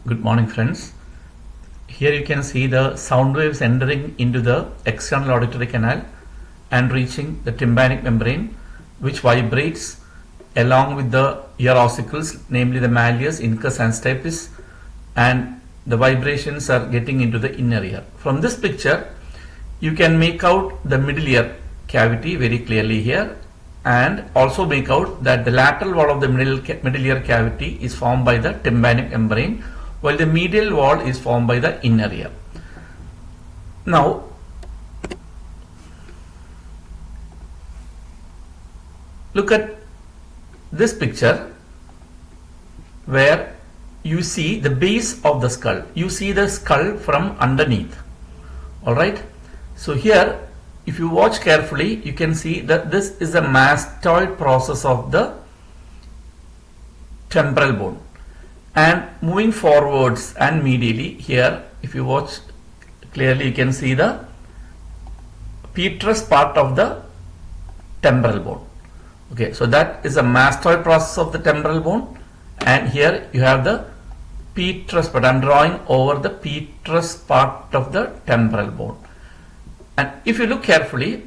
Good morning, friends. Here you can see the sound waves entering into the external auditory canal and reaching the tympanic membrane, which vibrates along with the ear ossicles, namely the malleus, incus and stapes, and the vibrations are getting into the inner ear. From this picture, you can make out the middle ear cavity very clearly here, and also make out that the lateral wall of the middle ear cavity is formed by the tympanic membrane, while the medial wall is formed by the inner ear. Now, look at this picture where you see the base of the skull. You see the skull from underneath. Alright. So here, if you watch carefully, you can see that this is a mastoid process of the temporal bone. And moving forwards and medially, here if you watch clearly, you can see the petrous part of the temporal bone. Okay, so that is a mastoid process of the temporal bone, and here you have the petrous part. I am drawing over the petrous part of the temporal bone. And if you look carefully,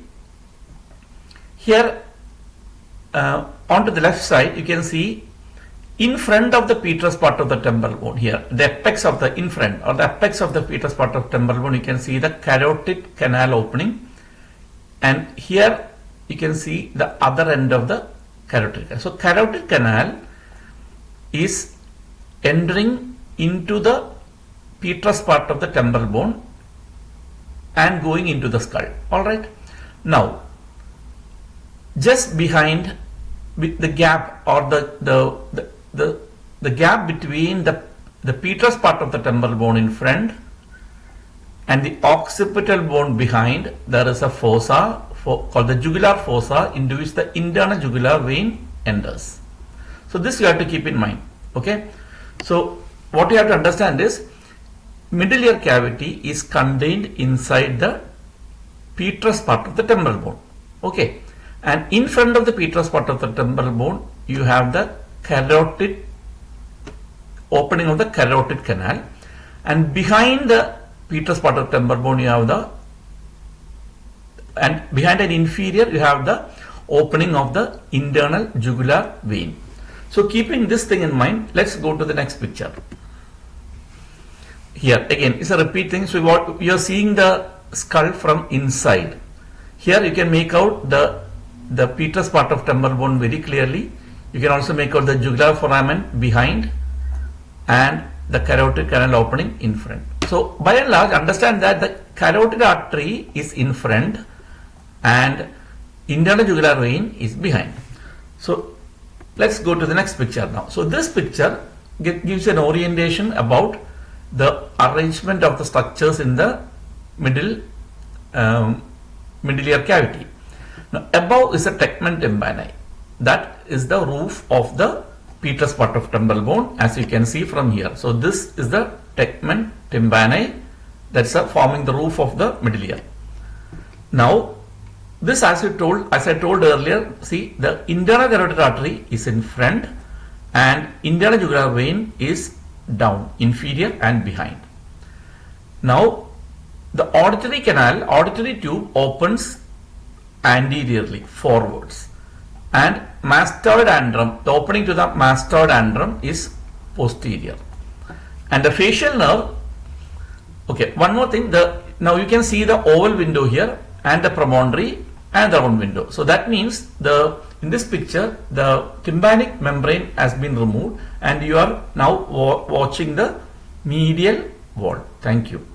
here onto the left side, you can see in front of the petrous part of the temporal bone, here the apex of the in front or the apex of the petrous part of temporal bone, you can see the carotid canal opening, and here you can see the other end of the carotid canal. So carotid canal is entering into the petrous part of the temporal bone and going into the skull. Alright. Now, just behind the gap or the gap between the petrous part of the temporal bone in front and the occipital bone behind, there is a fossa called the jugular fossa, into which the internal jugular vein enters. So this you have to keep in mind. Okay. So what you have to understand is middle ear cavity is contained inside the petrous part of the temporal bone. Okay. And in front of the petrous part of the temporal bone, you have the carotid opening of the carotid canal, and behind the petrous part of the temporal bone you have and behind an inferior you have the opening of the internal jugular vein. So keeping this thing in mind, let's go to the next picture. Here again it's a repeat thing. So what you are seeing, the skull from inside. Here you can make out the petrous part of temporal bone very clearly. You can also make out the jugular foramen behind and the carotid canal opening in front. So by and large, understand that the carotid artery is in front and internal jugular vein is behind. So let's go to the next picture now. So this picture gives an orientation about the arrangement of the structures in the middle ear cavity. Now above is a tegmen tympani. That is the roof of the petrous part of temporal bone, as you can see from here. So this is the tegmen tympani, that's forming the roof of the middle ear. Now this, as I told earlier, see the internal carotid artery is in front and internal jugular vein is down, inferior and behind. Now the auditory tube opens anteriorly, forwards, and mastoid antrum, the opening to the mastoid antrum is posterior, and the facial nerve. Okay, one more thing, now you can see the oval window here and the promontory and the round window. So that means in this picture the tympanic membrane has been removed and you are now watching the medial wall. Thank you.